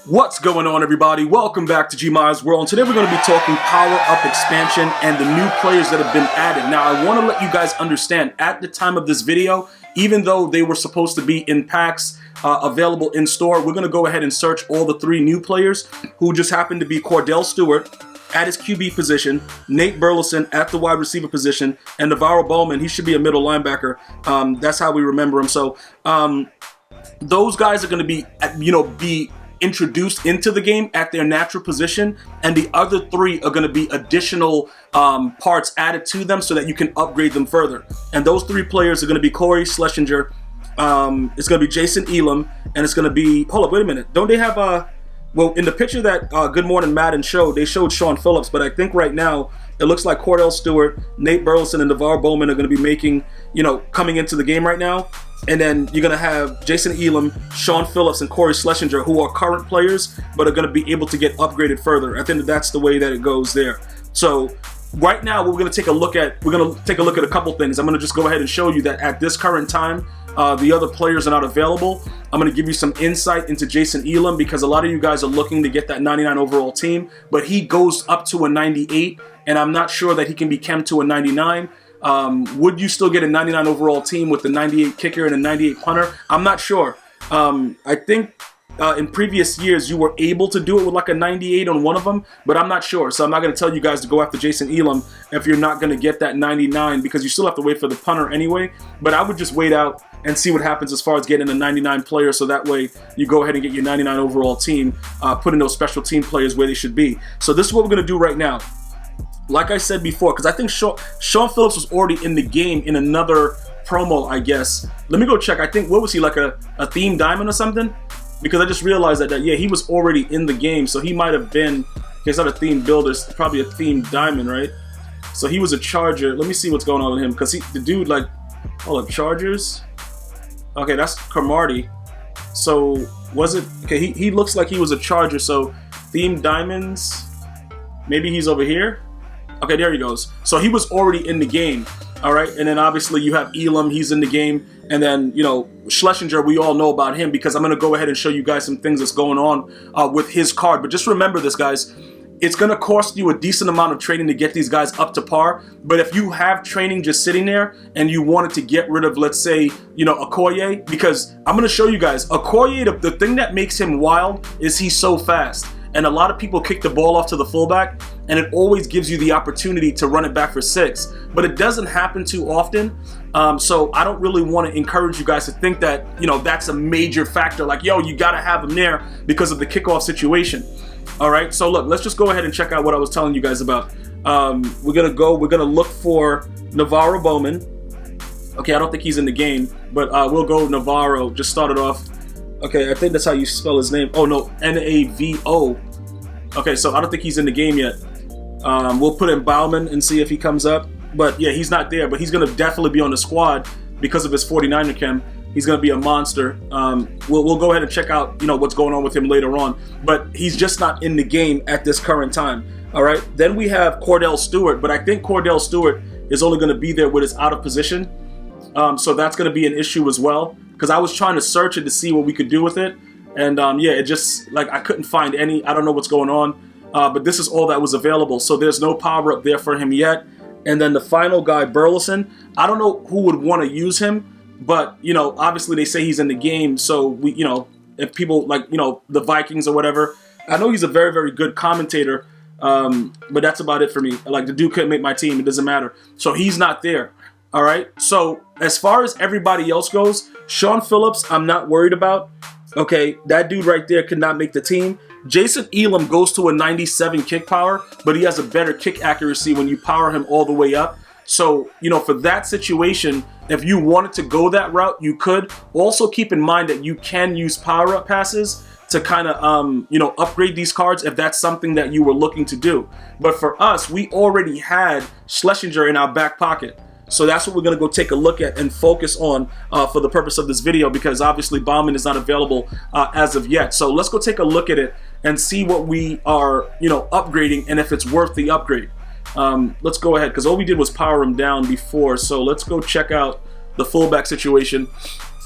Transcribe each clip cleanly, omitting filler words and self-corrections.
What's going on, everybody? Welcome back to GmiasWorld, and today we're going to be talking Power Up expansion and the new players that have been added. Now, I want to let you guys understand, at the time of this video, even though they were supposed to be in packs available in store, we're going to go ahead and search all the 3 new players who just happen to be Kordell Stewart at his QB position, Nate Burleson at the wide receiver position, and Navarro Bowman. He should be a middle linebacker. That's how we remember him. So those guys are going to be, introduced into the game at their natural position, and the other 3 are going to be additional parts added to them so that you can upgrade them further. And those 3 players are going to be Corey Schlesinger, it's going to be Jason Elam, and it's going to be, hold up, wait a minute, don't they have well, in the picture that Good Morning Madden showed, they showed Shaun Phillips, but I think right now it looks like Kordell Stewart, Nate Burleson, and Navarro Bowman are going to be making, coming into the game right now. And then you're going to have Jason Elam, Shaun Phillips, and Corey Schlesinger, who are current players, but are going to be able to get upgraded further. I think that's the way that it goes there. So right now, we're going to take a look at a couple things. I'm going to just go ahead and show you that at this current time, the other players are not available. I'm going to give you some insight into Jason Elam because a lot of you guys are looking to get that 99 overall team, but he goes up to a 98, and I'm not sure that he can be camped to a 99. Would you still get a 99 overall team with the 98 kicker and a 98 punter? I'm not sure. I think in previous years you were able to do it with like a 98 on one of them, but I'm not sure. So I'm not going to tell you guys to go after Jason Elam if you're not going to get that 99 because you still have to wait for the punter anyway. But I would just wait out and see what happens as far as getting a 99 player, so that way you go ahead and get your 99 overall team, putting those special team players where they should be. So this is what we're going to do right now. Like I said before, because I think Shaun Phillips was already in the game in another promo, I guess. Let me go check. I think, what was he, like a theme diamond or something? Because I just realized that yeah, he was already in the game, so he might have been, it's not a theme builder, it's probably a theme diamond, right? So he was a Charger. Let me see what's going on with him, because the dude, like, hold up, Chargers? Okay, that's Cromartie. So, was it, okay, he looks like he was a Charger, so theme diamonds, maybe he's over here? Okay, there he goes. So he was already in the game, all right? And then obviously you have Elam, he's in the game. And then, Schlesinger, we all know about him because I'm going to go ahead and show you guys some things that's going on with his card. But just remember this, guys. It's going to cost you a decent amount of training to get these guys up to par. But if you have training just sitting there and you wanted to get rid of, let's say, Okoye, because I'm going to show you guys, Okoye, the thing that makes him wild is he's so fast. And a lot of people kick the ball off to the fullback, and it always gives you the opportunity to run it back for 6. But it doesn't happen too often, so I don't really want to encourage you guys to think that, that's a major factor. Like, yo, you got to have him there because of the kickoff situation. All right, so look, let's just go ahead and check out what I was telling you guys about. We're going to look for Navarro Bowman. Okay, I don't think he's in the game, but we'll go Navarro. Just start it off. Okay, I think that's how you spell his name. Oh, no, N-A-V-O. Okay, so I don't think he's in the game yet. We'll put in Bowman and see if he comes up. But, yeah, he's not there. But he's going to definitely be on the squad because of his 49er chem. He's going to be a monster. We'll go ahead and check out, what's going on with him later on. But he's just not in the game at this current time. All right? Then we have Kordell Stewart. But I think Kordell Stewart is only going to be there with his out of position. So that's going to be an issue as well. Because I was trying to search it to see what we could do with it. And yeah, it just, like, I couldn't find any. I don't know what's going on. But this is all that was available. So there's no power up there for him yet. And then the final guy, Burleson, I don't know who would want to use him. But, obviously they say he's in the game. So, we, if people like, the Vikings or whatever. I know he's a very, very good commentator. But that's about it for me. Like, the dude couldn't make my team. It doesn't matter. So he's not there. All right, so as far as everybody else goes, Shaun Phillips, I'm not worried about. Okay, that dude right there could not make the team. Jason Elam goes to a 97 kick power, but he has a better kick accuracy when you power him all the way up. So, for that situation, if you wanted to go that route, you could. Also keep in mind that you can use power-up passes to kind of, upgrade these cards if that's something that you were looking to do. But for us, we already had Schlesinger in our back pocket. So that's what we're going to go take a look at and focus on for the purpose of this video, because obviously Bowman is not available as of yet. So let's go take a look at it and see what we are, upgrading and if it's worth the upgrade. Let's go ahead, because all we did was power him down before. So let's go check out the fullback situation,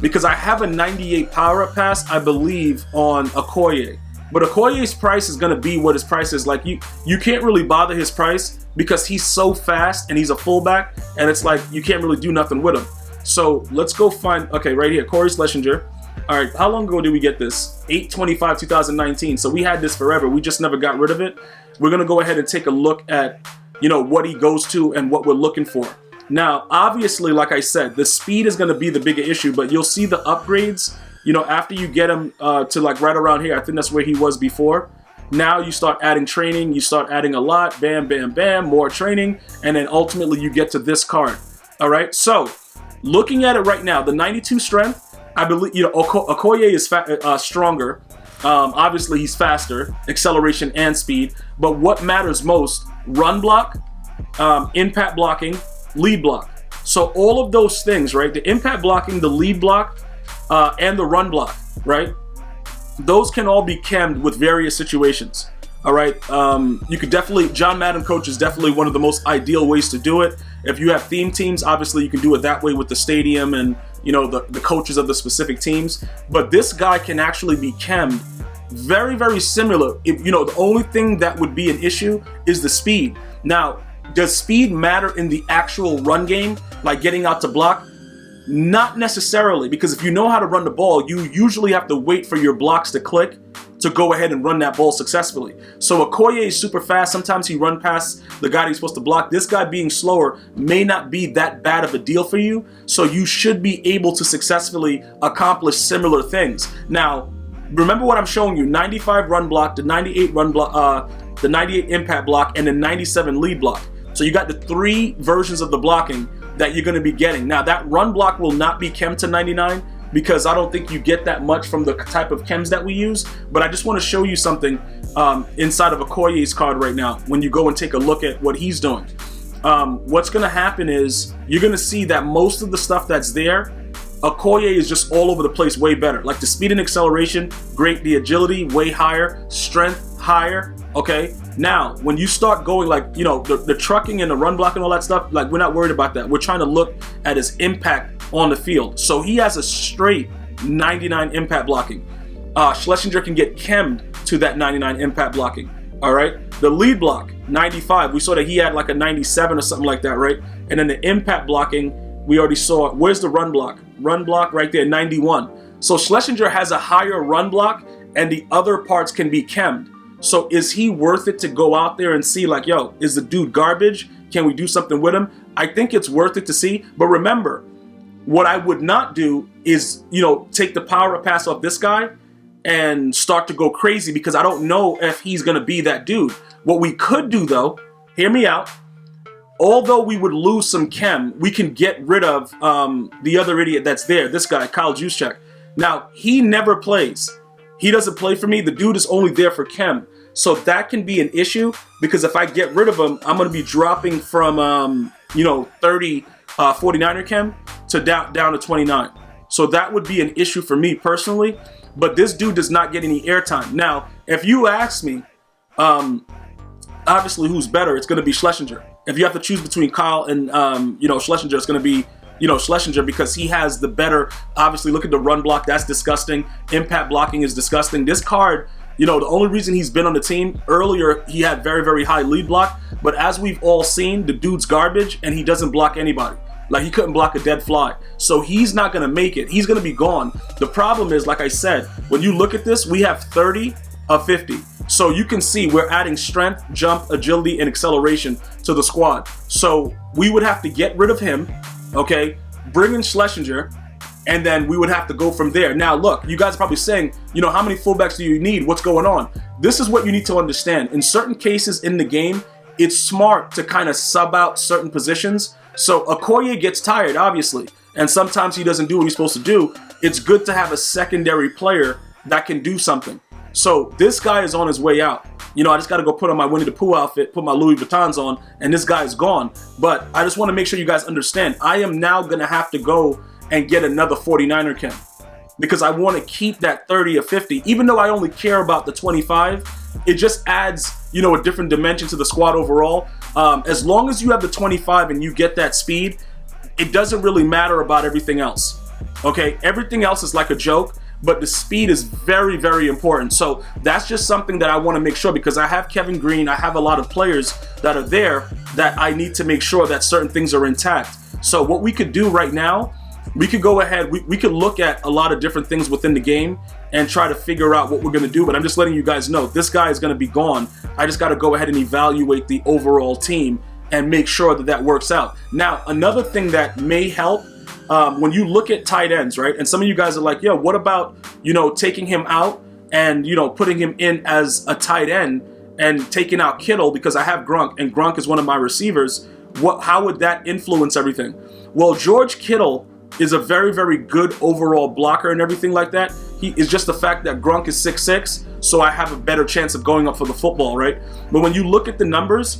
because I have a 98 power-up pass, I believe, on Okoye. But Okoye's price is going to be what his price is. Like, you can't really bother his price because he's so fast and he's a fullback, and it's like you can't really do nothing with him. So let's go find, okay, right here, Corey Schlesinger. All right, how long ago did we get this? 8/25/2019. So we had this forever. We just never got rid of it. We're going to go ahead and take a look at, you know, what he goes to and what we're looking for. Now, obviously, like I said, the speed is going to be the bigger issue, but you'll see the upgrades, you know, after you get him to like right around here. I think that's where he was before. Now you start adding training, you start adding a lot, bam, bam, bam, more training, and then ultimately you get to this card. All right, so looking at it right now, the 92 strength, I believe, you know, Okoye is stronger. Obviously, he's faster, acceleration and speed. But what matters most, run block, impact blocking, lead block. So all of those things, right? The impact blocking, the lead block, and the run block, right? Those can all be chemmed with various situations. All right, you could definitely, John Madden coach is definitely one of the most ideal ways to do it. If you have theme teams, obviously you can do it that way with the stadium and, you know, the coaches of the specific teams. But this guy can actually be chemmed very, very similar. If, you know, the only thing that would be an issue is the speed. Now, does speed matter in the actual run game, like getting out to block? Not necessarily, because if you know how to run the ball, you usually have to wait for your blocks to click to go ahead and run that ball successfully. So Okoye is super fast. Sometimes he run past the guy he's supposed to block. This guy being slower may not be that bad of a deal for you. So you should be able to successfully accomplish similar things. Now, remember what I'm showing you: 95 run block, the 98 run block, the 98 impact block, and the 97 lead block. So you got the 3 versions of the blocking that you're going to be getting. Now, that run block will not be chem to 99 because I don't think you get that much from the type of chems that we use. But I just want to show you something inside of Okoye's card right now when you go and take a look at what he's doing. What's going to happen is you're going to see that most of the stuff that's there, Okoye is just all over the place, way better. Like the speed and acceleration, great. The agility, way higher. Strength, higher. Okay. Now, when you start going like, you know, the trucking and the run block and all that stuff, like we're not worried about that. We're trying to look at his impact on the field. So he has a straight 99 impact blocking. Schlesinger can get chemmed to that 99 impact blocking. All right. The lead block, 95. We saw that he had like a 97 or something like that, right? And then the impact blocking, we already saw. Where's the run block? Run block right there, 91. So Schlesinger has a higher run block and the other parts can be chemmed. So is he worth it to go out there and see like, yo, is the dude garbage? Can we do something with him? I think it's worth it to see. But remember, what I would not do is, you know, take the power up pass off this guy and start to go crazy because I don't know if he's going to be that dude. What we could do though, hear me out. Although we would lose some chem, we can get rid of the other idiot that's there, this guy, Kyle Juszczyk. Now, he never plays. He doesn't play for me. The dude is only there for chem. So that can be an issue because if I get rid of him, I'm going to be dropping from, you know, 30 49er chem to down to 29. So that would be an issue for me personally. But this dude does not get any airtime. Now, if you ask me, obviously who's better, it's going to be Schlesinger. If you have to choose between Kyle and, you know, Schlesinger, it's going to be, you know, Schlesinger because he has the better, obviously, look at the run block. That's disgusting. Impact blocking is disgusting. This card, you know, the only reason he's been on the team, earlier he had very, very high lead block. But as we've all seen, the dude's garbage and he doesn't block anybody. Like he couldn't block a dead fly. So he's not going to make it. He's going to be gone. The problem is, like I said, when you look at this, we have 30 of 50. So you can see we're adding strength, jump, agility, and acceleration to the squad. So we would have to get rid of him, okay, bring in Schlesinger, and then we would have to go from there. Now, look, you guys are probably saying, you know, how many fullbacks do you need? What's going on? This is what you need to understand. In certain cases in the game, it's smart to kind of sub out certain positions. So Okoye gets tired, obviously, and sometimes he doesn't do what he's supposed to do. It's good to have a secondary player that can do something. So this guy is on his way out. You know, I just got to go put on my Winnie the Pooh outfit, put my Louis Vuittons on, and this guy is gone. But I just want to make sure you guys understand, I am now going to have to go and get another 49er chem because I want to keep that 30 or 50. Even though I only care about the 25, it just adds, you know, a different dimension to the squad overall. As long as you have the 25 and you get that speed, it doesn't really matter about everything else. Okay, everything else is like a joke. but the speed is very, very important. So that's just something that I want to make sure, because I have Kevin Green, I have a lot of players that are there that I need to make sure that certain things are intact. So what we could do right now, we could go ahead, we could look at a lot of different things within the game and try to figure out what we're going to do. But I'm just letting you guys know, this guy is going to be gone. I just got to go ahead and evaluate the overall team and make sure that that works out. Now, another thing that may help, when you look at tight ends, right? And some of you guys are like, yo, what about, you know, taking him out and, you know, putting him in as a tight end and taking out Kittle, because I have Gronk and Gronk is one of my receivers. How would that influence everything? Well, George Kittle is a very, very good overall blocker and everything like that. He is just the fact that Gronk is 6'6", so I have a better chance of going up for the football, right? But when you look at the numbers,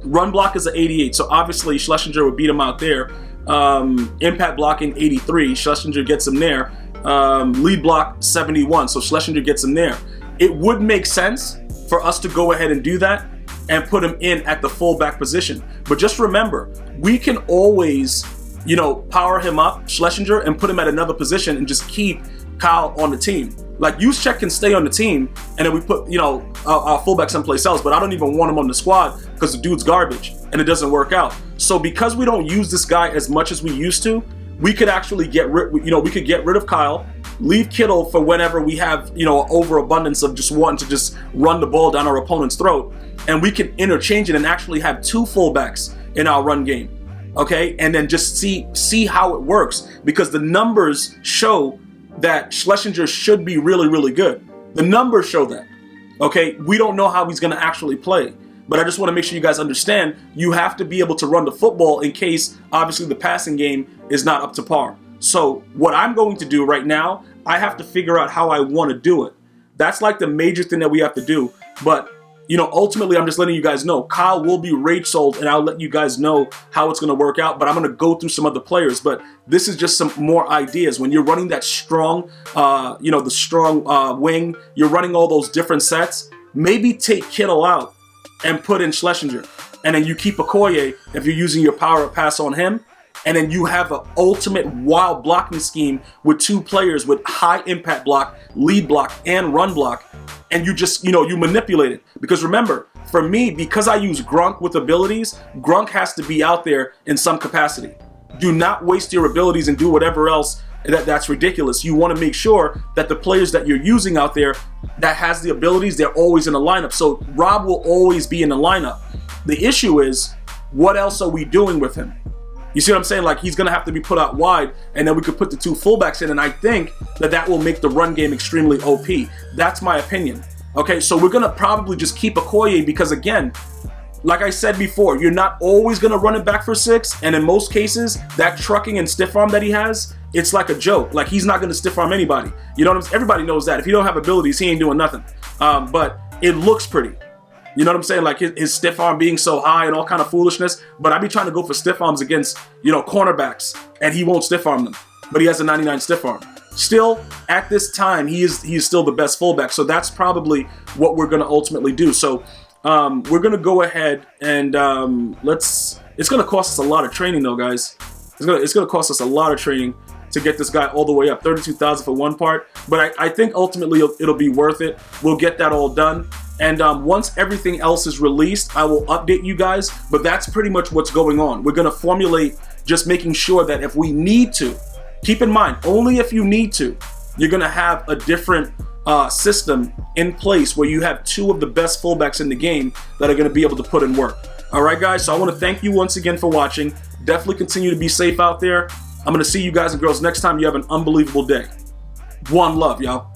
run block is an 88, so obviously Schlesinger would beat him out there. Impact blocking 83, Schlesinger gets him there. Lead block 71, so Schlesinger gets him there. It would make sense for us to go ahead and do that and put him in at the fullback position. But just remember, we can always, you know, power him up, Schlesinger, and put him at another position and just keep Kyle on the team. Like, Juszczyk can stay on the team, and then we put, you know, our fullback someplace else, but I don't even want him on the squad because the dude's garbage and it doesn't work out. So because we don't use this guy as much as we used to, we could actually get rid, you know, we could get rid of Kyle, leave Kittle for whenever we have, you know, overabundance of just wanting to just run the ball down our opponent's throat, and we can interchange it and actually have two fullbacks in our run game. Okay, and then just see how it works, because the numbers show that Schlesinger should be really, really good. The numbers show that. Okay, we don't know how he's going to actually play, but I just want to make sure you guys understand, you have to be able to run the football in case, obviously, the passing game is not up to par. So what I'm going to do right now, I have to figure out how I want to do it. That's like the major thing that we have to do. But, you know, ultimately, I'm just letting you guys know, Kyle will be rage sold, and I'll let you guys know how it's going to work out. But I'm going to go through some other players. But this is just some more ideas. When you're running that strong, you know, the strong wing, you're running all those different sets, maybe take Kittle out and put in Schlesinger. And then you keep Okoye if you're using your power up pass on him. And then you have an ultimate wild blocking scheme with two players with high impact block, lead block, and run block. And you just, you know, you manipulate it. Because remember, for me, because I use Gronk with abilities, Gronk has to be out there in some capacity. Do not waste your abilities and do whatever else that's ridiculous. You want to make sure that the players that you're using out there that has the abilities, they're always in the lineup. So Rob will always be in the lineup. The issue is, what else are we doing with him? You see what I'm saying? Like, he's going to have to be put out wide, and then we could put the two fullbacks in, and I think that will make the run game extremely OP. That's my opinion. Okay, so we're going to probably just keep Okoye because, again, like I said before, you're not always going to run it back for 6, and in most cases, that trucking and stiff arm that he has, it's like a joke. Like, he's not going to stiff arm anybody. You know what I'm saying? Everybody knows that. If he don't have abilities, he ain't doing nothing. But it looks pretty. You know what I'm saying? Like his stiff arm being so high and all kind of foolishness. But I be trying to go for stiff arms against, you know, cornerbacks, and he won't stiff arm them. But he has a 99 stiff arm. Still, at this time, he is still the best fullback. So that's probably what we're going to ultimately do. So we're going to go ahead and it's going to cost us a lot of training though, guys. It's going to cost us a lot of training to get this guy all the way up. 32,000 for one part. But I think ultimately it'll be worth it. We'll get that all done. And once everything else is released, I will update you guys. But that's pretty much what's going on. We're going to formulate, just making sure that if we need to, keep in mind, only if you need to, you're going to have a different system in place where you have two of the best fullbacks in the game that are going to be able to put in work. All right, guys, so I want to thank you once again for watching. Definitely continue to be safe out there. I'm going to see you guys and girls next time. You have an unbelievable day. One love, y'all.